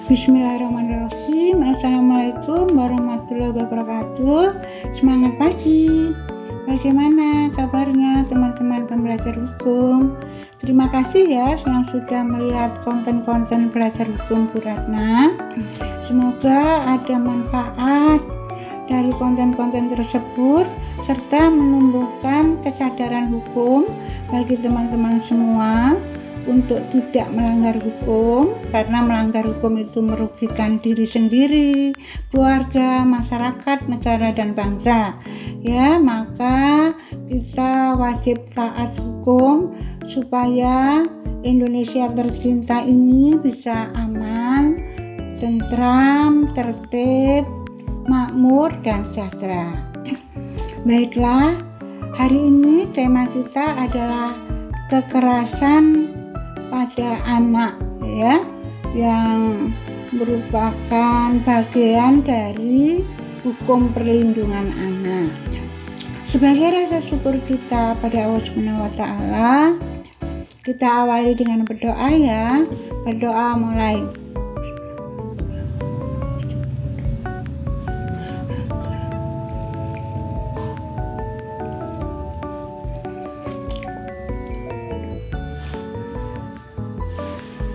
Bismillahirrahmanirrahim. Assalamualaikum warahmatullahi wabarakatuh. Semangat pagi. Bagaimana kabarnya teman-teman pembelajar hukum? Terima kasih ya yang sudah melihat konten-konten belajar hukum Bu Ratna. Semoga ada manfaat dari konten-konten tersebut serta menumbuhkan kesadaran hukum bagi teman-teman semua untuk tidak melanggar hukum, karena melanggar hukum itu merugikan diri sendiri, keluarga, masyarakat, negara, dan bangsa. Ya, maka kita wajib taat hukum supaya Indonesia tercinta ini bisa aman, tentram, tertib, makmur, dan sejahtera. Baiklah, hari ini tema kita adalah kekerasan pada anak, ya, yang merupakan bagian dari hukum perlindungan anak. Sebagai rasa syukur kita pada Allah Subhanahu wa Ta'ala, kita awali dengan berdoa ya. Berdoa mulai.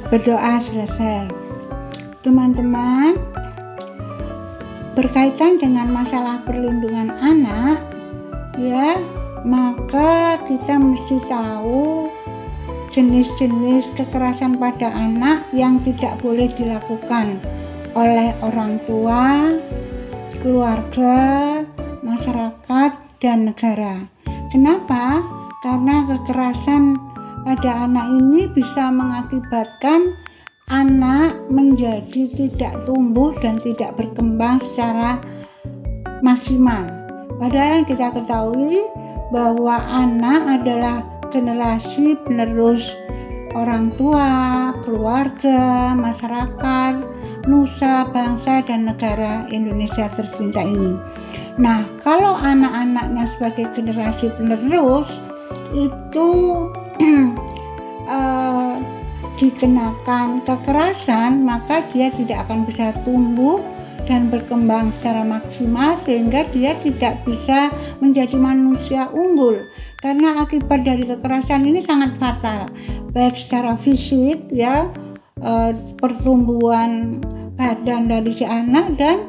Berdoa selesai. Teman-teman, berkaitan dengan masalah perlindungan anak, ya, maka kita mesti tahu jenis-jenis kekerasan pada anak yang tidak boleh dilakukan oleh orang tua, keluarga, masyarakat, dan negara. Kenapa? Karena kekerasan pada anak ini bisa mengakibatkan anak menjadi tidak tumbuh dan tidak berkembang secara maksimal. Padahal yang kita ketahui bahwa anak adalah generasi penerus orang tua, keluarga, masyarakat, nusa, bangsa, dan negara Indonesia tercinta ini. Nah, kalau anak-anaknya sebagai generasi penerus itu dikenakan kekerasan, maka dia tidak akan bisa tumbuh dan berkembang secara maksimal, sehingga dia tidak bisa menjadi manusia unggul. Karena akibat dari kekerasan ini sangat fatal, baik secara fisik, ya, pertumbuhan badan dari si anak, dan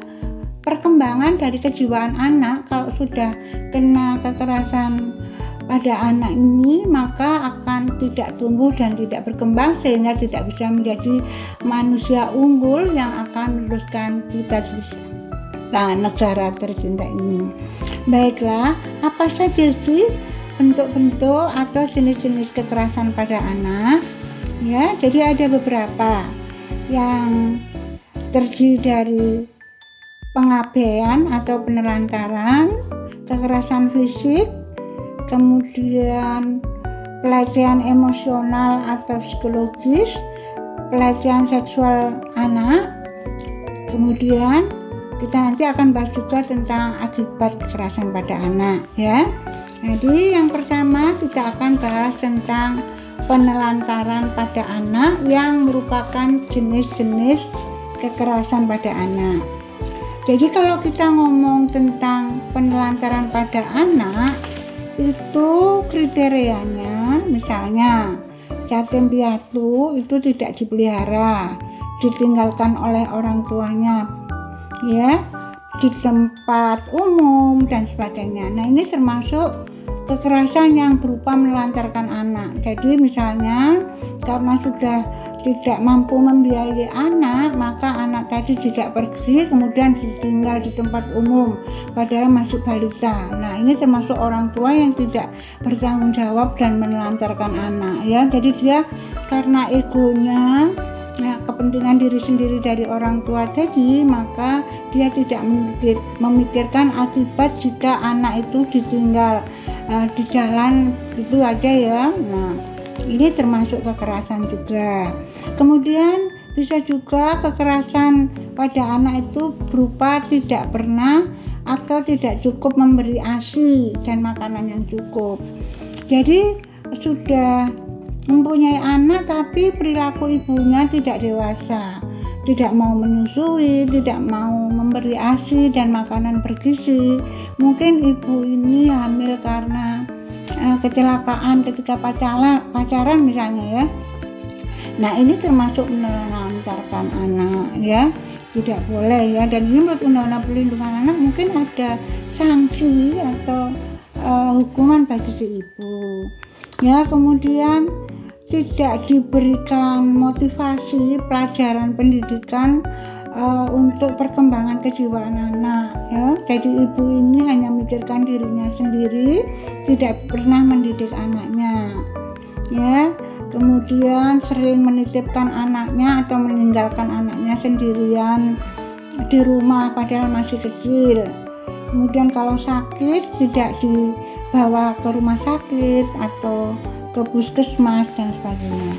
perkembangan dari kejiwaan anak. Kalau sudah kena kekerasan pada anak ini, maka akan tidak tumbuh dan tidak berkembang, sehingga tidak bisa menjadi manusia unggul yang akan meneruskan cita-cita negara tercinta ini. Baiklah, apa saja sih bentuk-bentuk atau jenis-jenis kekerasan pada anak? Ya, jadi ada beberapa yang terdiri dari pengabaian atau penelantaran, kekerasan fisik, kemudian pelecehan emosional atau psikologis, pelecehan seksual anak. Kemudian kita nanti akan bahas juga tentang akibat kekerasan pada anak, ya. Jadi yang pertama kita akan bahas tentang penelantaran pada anak yang merupakan jenis-jenis kekerasan pada anak. Jadi kalau kita ngomong tentang penelantaran pada anak, itu kriterianya misalnya yatim piatu itu tidak dipelihara, ditinggalkan oleh orang tuanya, ya, di tempat umum dan sebagainya. Nah, ini termasuk kekerasan yang berupa menelantarkan anak. Jadi misalnya karena sudah tidak mampu membiayai anak, maka anak tadi tidak pergi, kemudian ditinggal di tempat umum padahal masih balita. Nah, ini termasuk orang tua yang tidak bertanggung jawab dan menelantarkan anak, ya. Jadi dia karena egonya, nah, kepentingan diri sendiri dari orang tua tadi, maka dia tidak memikirkan akibat jika anak itu ditinggal di jalan itu aja, ya. Nah, ini termasuk kekerasan juga. Kemudian bisa juga kekerasan pada anak itu berupa tidak pernah atau tidak cukup memberi ASI dan makanan yang cukup. Jadi sudah mempunyai anak tapi perilaku ibunya tidak dewasa, tidak mau menyusui, tidak mau memberi ASI dan makanan bergizi. Mungkin ibu ini hamil karena kecelakaan ketika pacaran misalnya ya. Nah, ini termasuk menelantarkan anak ya, tidak boleh ya. Dan ini menurut Undang-Undang Perlindungan Anak mungkin ada sanksi atau hukuman bagi si ibu ya. Kemudian tidak diberikan motivasi pelajaran pendidikan untuk perkembangan kejiwaan anak ya. Jadi ibu ini hanya memikirkan dirinya sendiri, tidak pernah mendidik anaknya ya. Kemudian sering menitipkan anaknya atau meninggalkan anaknya sendirian di rumah padahal masih kecil. Kemudian kalau sakit tidak dibawa ke rumah sakit atau ke puskesmas dan sebagainya.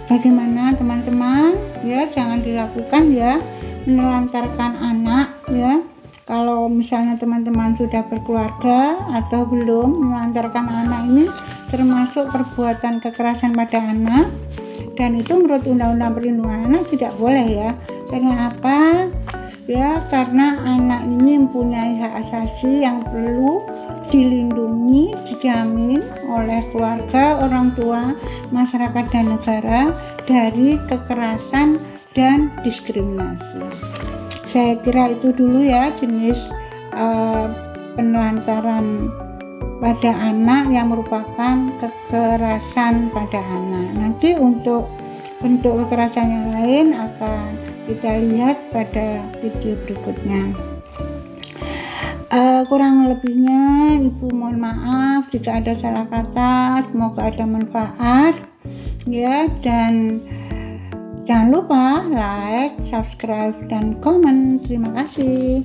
Bagaimana teman-teman? Ya, jangan dilakukan ya, menelantarkan anak ya. Kalau misalnya teman-teman sudah berkeluarga atau belum, menelantarkan anak ini termasuk perbuatan kekerasan pada anak, dan itu menurut Undang-Undang Perlindungan Anak tidak boleh ya. Karena apa? Ya, karena anak ini mempunyai hak asasi yang perlu dilindungi, dijamin oleh keluarga, orang tua, masyarakat dan negara dari kekerasan dan diskriminasi. Saya kira itu dulu ya jenis penelantaran pada anak yang merupakan kekerasan pada anak. Nanti untuk bentuk kekerasan yang lain akan kita lihat pada video berikutnya. Kurang lebihnya ibu mohon maaf jika ada salah kata. Semoga ada manfaat ya, dan jangan lupa like, subscribe, dan komen. Terima kasih.